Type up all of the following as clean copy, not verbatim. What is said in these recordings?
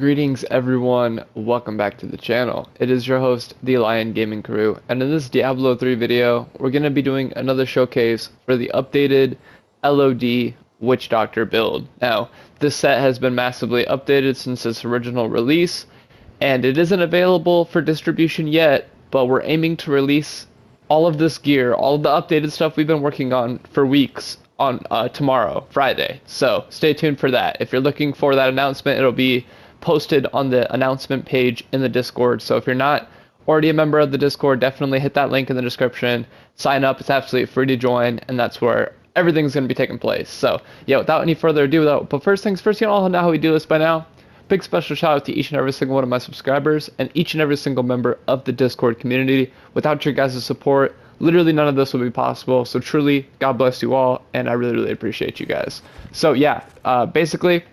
Greetings everyone, welcome back to the channel. It is your host, the Lion Gaming Crew, and in this Diablo 3 video, we're going to be doing another showcase for the updated LOD Witch Doctor build. Now, this set has been massively updated since its original release, and it isn't available for distribution yet, but we're aiming to release all of this gear, all of the updated stuff we've been working on for weeks on tomorrow, Friday. So stay tuned for that. If you're looking for that announcement, it'll be posted on the announcement page in the Discord. So if you're not already a member of the Discord, definitely hit that link in the description. Sign up. It's absolutely free to join, and that's where everything's going to be taking place. So yeah, without any further ado, though, but first things first, you all know how we do this by now. Big special shout out to each and every single one of my subscribers and each and every single member of the Discord community. Without your guys' support, literally none of this would be possible. So truly, God bless you all, and I really, really appreciate you guys. So yeah, basically,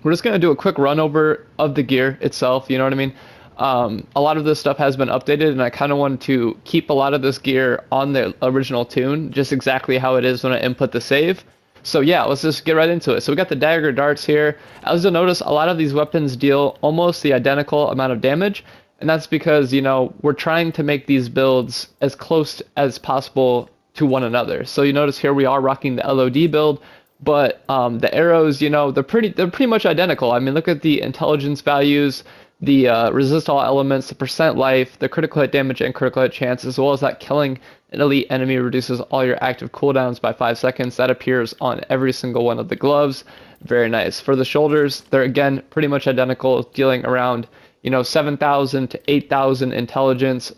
we're just going to do a quick run over of the gear itself, you know what I mean? A lot of this stuff has been updated, and I kind of wanted to keep a lot of this gear on the original tune, just exactly how it is when I input the save. So yeah, let's just get right into it. So we got the dagger darts here. As you'll notice, a lot of these weapons deal almost the identical amount of damage, and that's because, you know, we're trying to make these builds as close as possible to one another. So you notice here we are rocking the LOD build, but the arrows, you know, they're pretty much identical. I mean, look at the intelligence values, the resist all elements, the percent life, the critical hit damage and critical hit chance, as well as that killing an elite enemy reduces all your active cooldowns by 5 seconds. That appears on every single one of the gloves. Very nice. For the shoulders, they're again pretty much identical, dealing around, you know, 7,000 to 8,000 intelligence.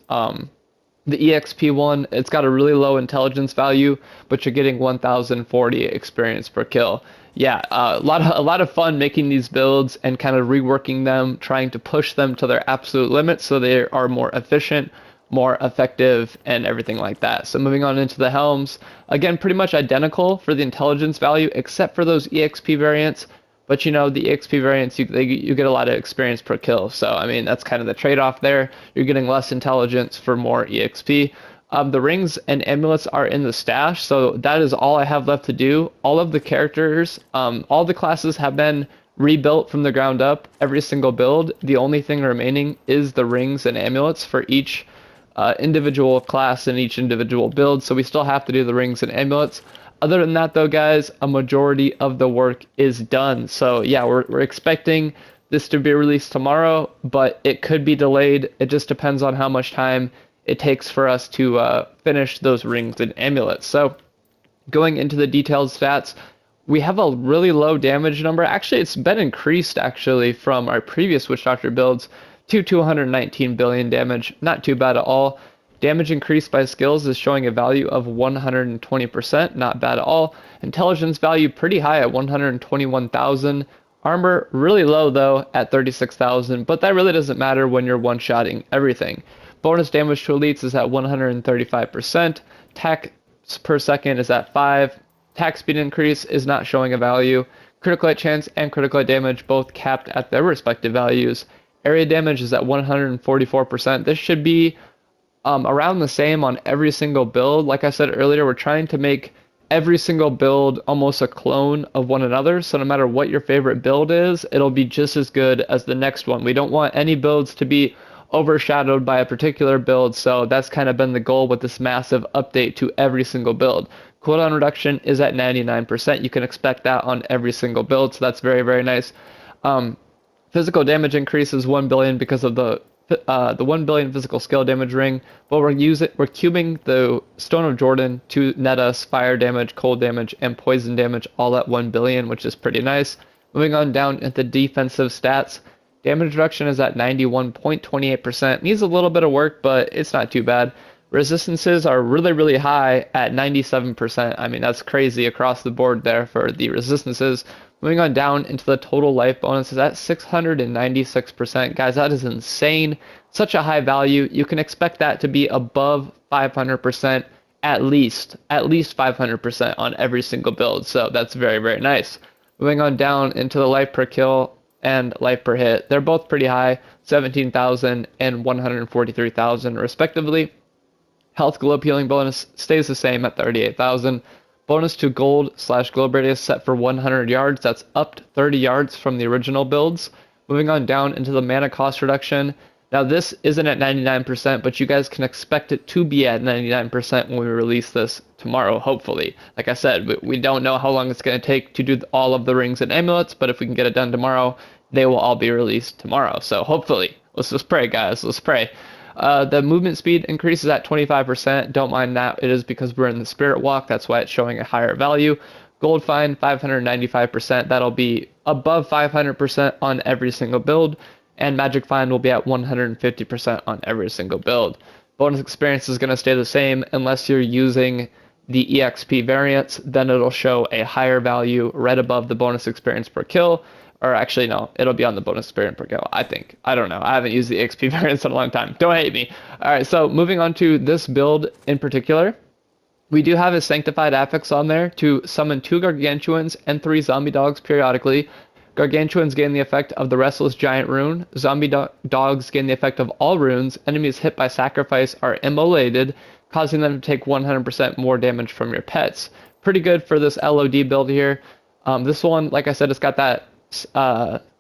The EXP one, it's got a really low intelligence value, but you're getting 1,040 experience per kill. Yeah, a lot of fun making these builds and kind of reworking them, trying to push them to their absolute limit so they are more efficient, more effective, and everything like that. So moving on into the helms, again, pretty much identical for the intelligence value, except for those EXP variants. But you know, the EXP variants, you get a lot of experience per kill. So, I mean, that's kind of the trade-off there. You're getting less intelligence for more EXP. The rings and amulets are in the stash, so that is all I have left to do. All of the characters, all the classes have been rebuilt from the ground up, every single build. The only thing remaining is the rings and amulets for each individual class and each individual build, so we still have to do the rings and amulets. Other than that, though, guys, a majority of the work is done. So yeah, we're expecting this to be released tomorrow, but it could be delayed. It just depends on how much time it takes for us to finish those rings and amulets. So going into the detailed stats, we have a really low damage number. Actually, it's been increased actually from our previous Witch Doctor builds to 219 billion damage. Not too bad at all. Damage increased by skills is showing a value of 120%, not bad at all. Intelligence value pretty high at 121,000. Armor really low though at 36,000, but that really doesn't matter when you're one-shotting everything. Bonus damage to elites is at 135%. Attack per second is at 5. Attack speed increase is not showing a value. Critical hit chance and critical hit damage both capped at their respective values. Area damage is at 144%. This should be around the same on every single build. Like I said earlier, we're trying to make every single build almost a clone of one another, so no matter what your favorite build is, it'll be just as good as the next one. We don't want any builds to be overshadowed by a particular build, so that's kind of been the goal with this massive update to every single build. Cooldown reduction is at 99%. You can expect that on every single build, so that's very, very nice. Physical damage increase is 1 billion because of the 1 billion physical skill damage ring, but we're cubing the Stone of Jordan to net us fire damage, cold damage, and poison damage all at 1 billion, which is pretty nice. Moving on down into defensive stats, damage reduction is at 91.28%. Needs a little bit of work, but it's not too bad. Resistances are really, really high at 97%. I mean, that's crazy across the board there for the resistances. Moving on down into the total life bonus is at 696%. Guys, that is insane. Such a high value. You can expect that to be above 500% at least 500% on every single build. So that's very, very nice. Moving on down into the life per kill and life per hit. They're both pretty high, 17,000 and 143,000 respectively. Health globe healing bonus stays the same at 38,000. Bonus to gold/globe radius set for 100 yards. That's up 30 yards from the original builds. Moving on down into the mana cost reduction. Now this isn't at 99%, but you guys can expect it to be at 99% when we release this tomorrow, hopefully. Like I said, we don't know how long it's going to take to do all of the rings and amulets, but if we can get it done tomorrow, they will all be released tomorrow. So hopefully, let's just pray, guys. Let's pray. The movement speed increases at 25%. Don't mind that. It is because we're in the Spirit Walk. That's why it's showing a higher value. Gold Find, 595%. That'll be above 500% on every single build. And Magic Find will be at 150% on every single build. Bonus experience is going to stay the same unless you're using the EXP variants. Then it'll show a higher value right above the bonus experience per kill. Or actually, no, it'll be on the bonus experience per kill, I think. I don't know. I haven't used the EXP variants in a long time. Don't hate me. All right, so moving on to this build in particular. We do have a Sanctified Affix on there to summon 2 Gargantuans and 3 Zombie Dogs periodically. Gargantuans gain the effect of the Restless Giant rune. Zombie Dogs gain the effect of all runes. Enemies hit by sacrifice are immolated, causing them to take 100% more damage from your pets. Pretty good for this LOD build here. This one, like I said, it's got that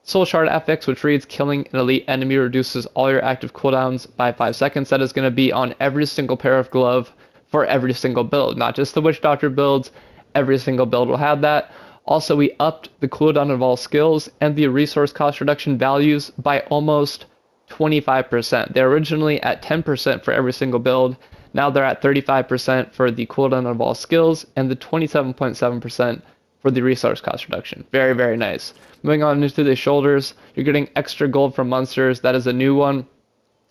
Soul Shard Affix, which reads, killing an elite enemy reduces all your active cooldowns by 5 seconds. That is going to be on every single pair of glove for every single build, not just the Witch Doctor builds. Every single build will have that. Also, we upped the cooldown of all skills and the resource cost reduction values by almost 25%. They're originally at 10% for every single build. Now they're at 35% for the cooldown of all skills and the 27.7% for the resource cost reduction. Very, very nice. Moving on into the shoulders, you're getting extra gold from monsters. That is a new one.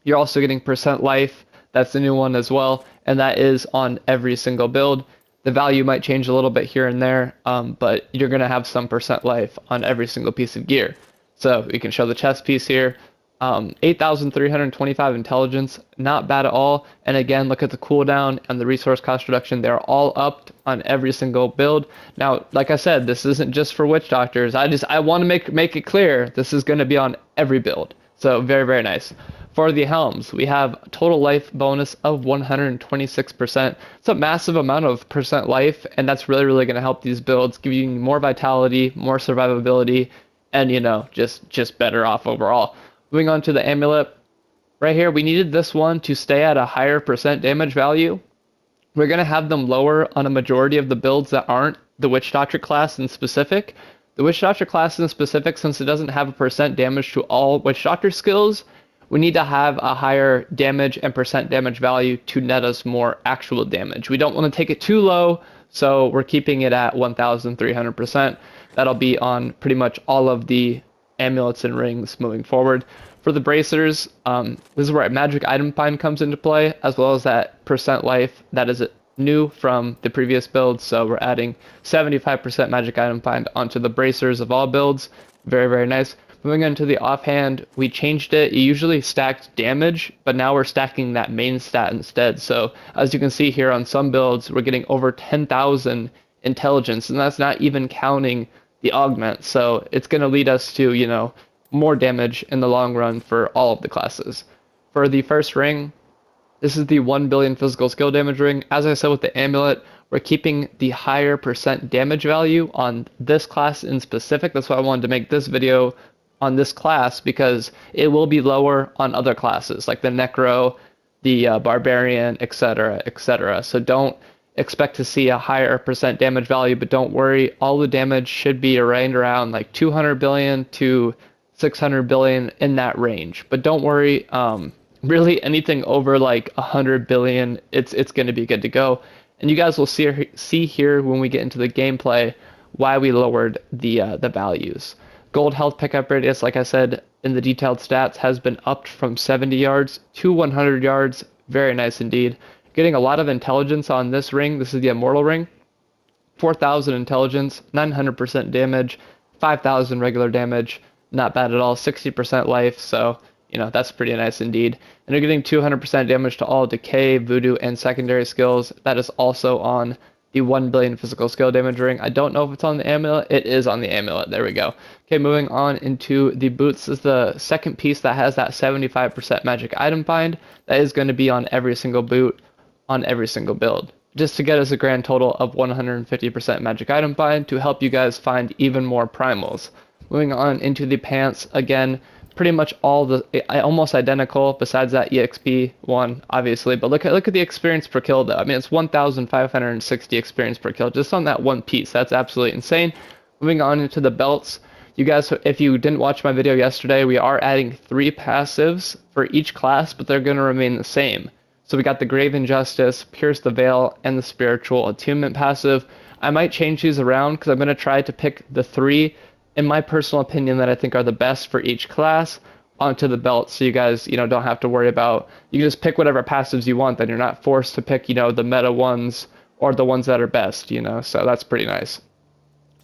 You're also getting percent life. That's a new one as well. And that is on every single build. The value might change a little bit here and there, but you're going to have some percent life on every single piece of gear. So we can show the chest piece here. 8,325 intelligence, not bad at all. And again, look at the cooldown and the resource cost reduction. They're all upped on every single build. Now, like I said, this isn't just for Witch Doctors. I want to make it clear this is going to be on every build. So very, very nice. For the helms, we have a total life bonus of 126%. It's a massive amount of percent life, and that's really, really going to help these builds, give you more vitality, more survivability, and, you know, just better off overall. Moving on to the amulet. Right here, we needed this one to stay at a higher percent damage value. We're going to have them lower on a majority of the builds that aren't the Witch Doctor class in specific. The Witch Doctor class in specific, since it doesn't have a percent damage to all Witch Doctor skills, we need to have a higher damage and percent damage value to net us more actual damage. We don't want to take it too low, so we're keeping it at 1,300%. That'll be on pretty much all of the amulets and rings moving forward. For the bracers, this is where magic item find comes into play, as well as that percent life that is new from the previous build. So we're adding 75% magic item find onto the bracers of all builds. Very, very nice. Moving on to the offhand, we changed it. You usually stacked damage, but now we're stacking that main stat instead. So as you can see here on some builds, we're getting over 10,000 intelligence, and that's not even counting the augment. So it's going to lead us to, you know, more damage in the long run for all of the classes. For the first ring, this is the 1 billion physical skill damage ring. As I said with the amulet, we're keeping the higher percent damage value on this class in specific. That's why I wanted to make this video on this class, because it will be lower on other classes like the Necro, the Barbarian, etc., etc. So don't expect to see a higher percent damage value, but don't worry, all the damage should be around like 200 billion to 600 billion, in that range. But don't worry, really anything over like 100 billion, it's going to be good to go. And you guys will see here when we get into the gameplay why we lowered the values. Gold health pickup radius, like I said in the detailed stats, has been upped from 70 yards to 100 yards. Very nice indeed. Getting a lot of intelligence on this ring. This is the Immortal ring. 4,000 intelligence, 900% damage, 5,000 regular damage. Not bad at all. 60% life, so, you know, that's pretty nice indeed. And you're getting 200% damage to all decay, voodoo, and secondary skills. That is also on the 1 billion physical skill damage ring. I don't know if it's on the amulet. It is on the amulet. There we go. Okay, moving on into the boots. This is the second piece that has that 75% magic item find. That is going to be on every single boot, on every single build, just to get us a grand total of 150% magic item find to help you guys find even more primals. Moving on into the pants, again, pretty much all the almost identical besides that EXP one, obviously. But look at the experience per kill though. I mean, it's 1,560 experience per kill just on that one piece. That's absolutely insane. Moving on into the belts. You guys, if you didn't watch my video yesterday, we are adding 3 passives for each class, but they're going to remain the same. So we got the Graven Justice, Pierce the Veil, and the Spiritual Attunement passive. I might change these around because I'm going to try to pick the 3, in my personal opinion, that I think are the best for each class onto the belt, so you guys, don't have to worry about, you can just pick whatever passives you want, then you're not forced to pick, the meta ones or the ones that are best, so that's pretty nice.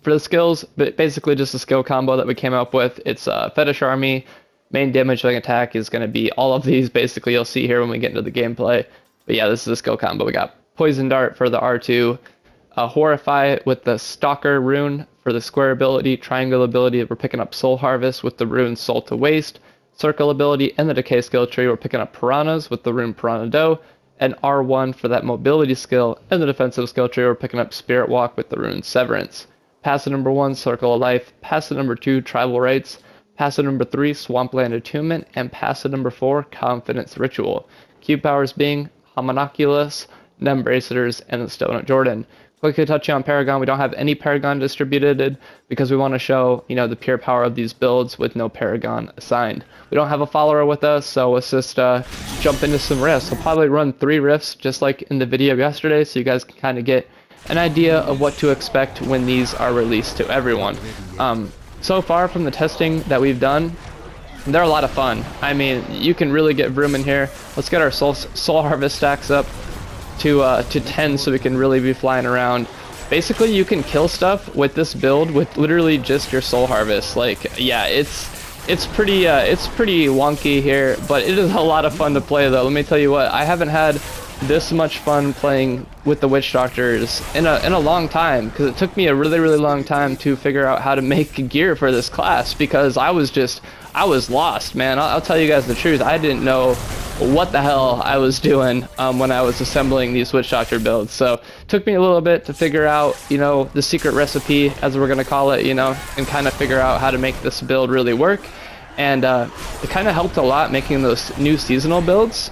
For the skills, basically just a skill combo that we came up with. It's Fetish Army. Main damage during attack is going to be all of these, basically, you'll see here when we get into the gameplay. But yeah, this is a skill combo. We got Poison Dart for the R2, Horrify with the Stalker rune for the square ability, Triangle ability, we're picking up Soul Harvest with the rune Soul to Waste, Circle ability, and the Decay skill tree, we're picking up Piranhas with the rune Piranha Do, and R1 for that mobility skill, and the defensive skill tree, we're picking up Spirit Walk with the rune Severance. Passive number 1, Circle of Life. Passive number 2, Tribal Rites. Passive number 3, Swampland Attunement. And passive number 4, Confidence Ritual. Q powers being Homunculus, Nembracers, and the Stone of Jordan. Quickly touching on Paragon, we don't have any Paragon distributed because we want to show, the pure power of these builds with no Paragon assigned. We don't have a follower with us, so let's just jump into some rifts. I'll probably run 3 rifts just like in the video yesterday, so you guys can kind of get an idea of what to expect when these are released to everyone. So far from the testing that we've done, they're a lot of fun. I mean, you can really get vroom in here. Let's get our soul harvest stacks up to 10 so we can really be flying around. Basically, you can kill stuff with this build with literally just your soul harvest. Like, yeah, it's pretty wonky here, but it is a lot of fun to play though. Let me tell you what, I haven't had this much fun playing with the Witch Doctors in a long time, because it took me a really long time to figure out how to make gear for this class, because I was lost, man. I'll tell you guys the truth, I didn't know what the hell I was doing when I was assembling these Witch Doctor builds. So it took me a little bit to figure out, the secret recipe, as we're gonna call it, and kind of figure out how to make this build really work. And it kind of helped a lot making those new seasonal builds.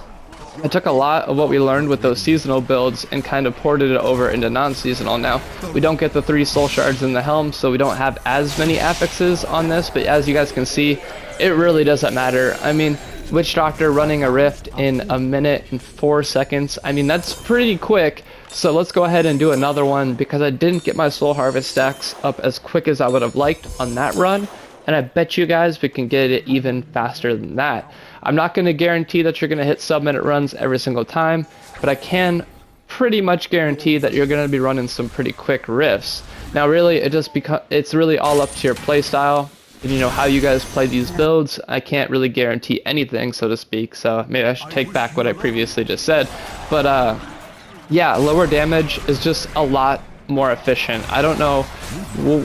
I took a lot of what we learned with those seasonal builds and kind of ported it over into non-seasonal. Now, we don't get the 3 soul shards in the helm, so we don't have as many affixes on this, but as you guys can see, it really doesn't matter. I mean, Witch Doctor running a rift in 1 minute and 4 seconds, I mean, that's pretty quick. So let's go ahead and do another one, because I didn't get my soul harvest stacks up as quick as I would have liked on that run, and I bet you guys we can get it even faster than that. I'm not going to guarantee that you're going to hit sub-minute runs every single time, but I can pretty much guarantee that you're going to be running some pretty quick rifts. Now really, it's really all up to your playstyle and how you guys play these builds. I can't really guarantee anything, so to speak, so maybe I should take back what I previously just said. But yeah, lower damage is just a lot more efficient. I don't know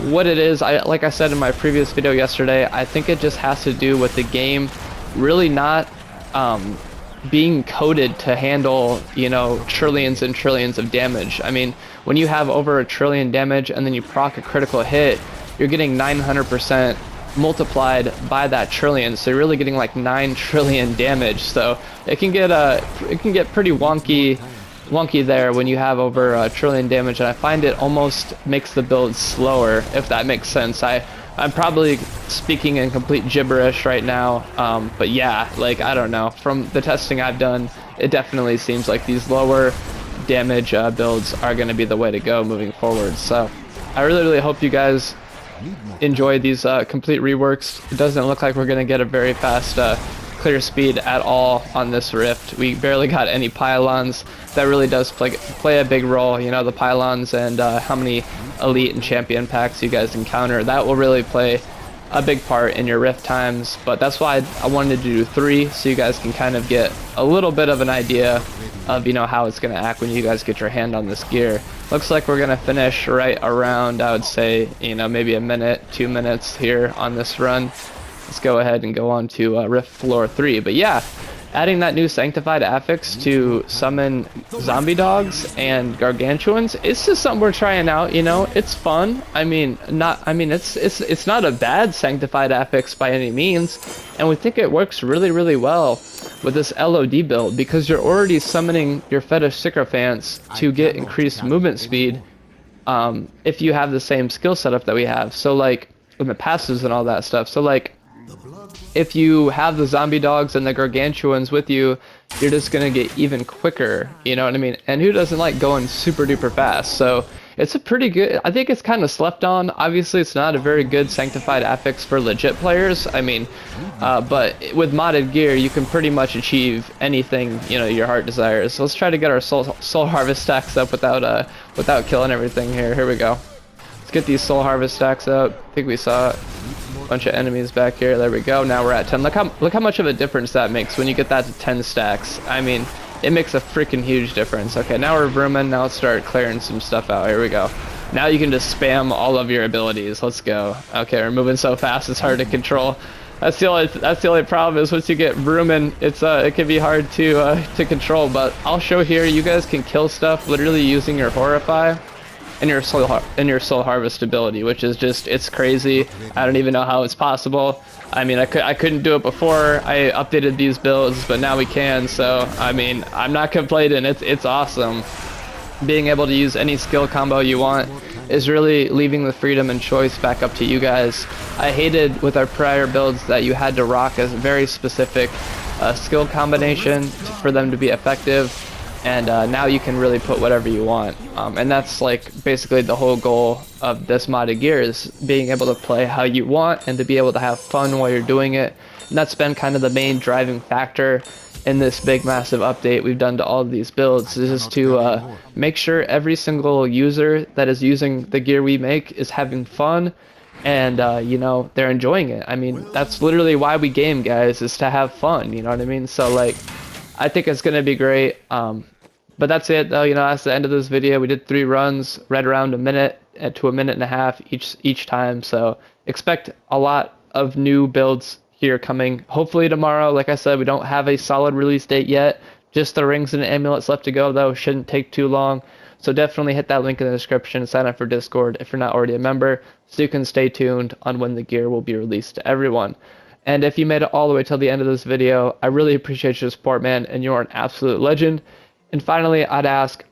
what it is. Like I said in my previous video yesterday, I think it just has to do with the game really not being coded to handle, trillions and trillions of damage. I mean, when you have over 1 trillion damage and then you proc a critical hit, you're getting 900% multiplied by that trillion, so you're really getting like 9 trillion damage. So it can get pretty wonky there when you have over 1 trillion damage, and I find it almost makes the build slower, if that makes sense. I'm probably speaking in complete gibberish right now, but yeah, like, I don't know. From the testing I've done, it definitely seems like these lower damage builds are going to be the way to go moving forward. So I really hope you guys enjoy these complete reworks. It doesn't look like we're going to get a very fast clear speed at all on this rift. We barely got any pylons. That really does play a big role, the pylons and how many elite and champion packs you guys encounter. That will really play a big part in your rift times, but that's why I wanted to do 3, so you guys can kind of get a little bit of an idea of how it's going to act when you guys get your hand on this gear. Looks like we're going to finish right around, I would say, maybe 1 minute, 2 minutes here on this run. Let's go ahead and go on to rift floor 3. But yeah, adding that new sanctified affix to summon zombie dogs and gargantuans, it's just something we're trying out, you know. It's fun. I mean, it's not a bad sanctified affix by any means, and we think it works really well with this LOD build because you're already summoning your fetish sycophants to get increased movement speed if you have the same skill setup that we have. So like in the passives and all that stuff. So like if you have the zombie dogs and the gargantuans with you, you're just gonna get even quicker, you know what I mean? And who doesn't like going super duper fast? So it's a pretty good, I think it's kind of slept on. Obviously it's not a very good sanctified affix for legit players. I mean, but with modded gear you can pretty much achieve anything, you know, your heart desires. So let's try to get our soul harvest stacks up without killing everything here. Here we go. Let's get these soul harvest stacks up. I think we saw a bunch of enemies back here. There we go. Now we're at 10. Look how much of a difference that makes when you get that to 10 stacks. I mean, it makes a freaking huge difference. Okay, now we're vrooming. Now let's start clearing some stuff out. Here we go. Now you can just spam all of your abilities. Let's go. Okay, we're moving so fast it's hard to control. That's the only problem is once you get vrooming, it can be hard to control. But I'll show here. You guys can kill stuff literally using your Horrify and your soul harvest ability, which is just, it's crazy. I don't even know how it's possible. I mean, I couldn't do it before I updated these builds, but now we can. So I mean, I'm not complaining. It's awesome. Being able to use any skill combo you want is really leaving the freedom and choice back up to you guys. I hated with our prior builds that you had to rock a very specific skill combination for them to be effective. And now you can really put whatever you want, and that's like basically the whole goal of this modded gear, is being able to play how you want and to be able to have fun while you're doing it. And that's been kind of the main driving factor in this big massive update we've done to all of these builds, is just to make sure every single user that is using the gear we make is having fun and you know, they're enjoying it. I mean, that's literally why we game, guys, is to have fun, you know what I mean? So like, I think it's gonna be great. But that's it though, you know, that's the end of this video. We did 3 runs, right around a minute to a minute and a half each time. So expect a lot of new builds here coming. Hopefully tomorrow. Like I said, we don't have a solid release date yet. Just the rings and amulets left to go though. Shouldn't take too long. So definitely hit that link in the description, sign up for Discord if you're not already a member, so you can stay tuned on when the gear will be released to everyone. And if you made it all the way till the end of this video, I really appreciate your support, man, and you're an absolute legend. And finally, I'd ask,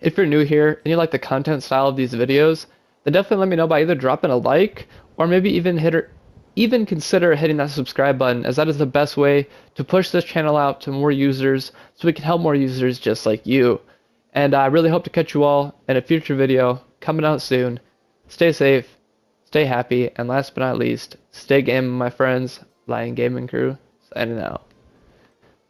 if you're new here and you like the content style of these videos, then definitely let me know by either dropping a like or maybe even consider hitting that subscribe button, as that is the best way to push this channel out to more users so we can help more users just like you. And I really hope to catch you all in a future video coming out soon. Stay safe, stay happy, and last but not least, stay gaming, my friends. Lion Gaming Crew, signing out.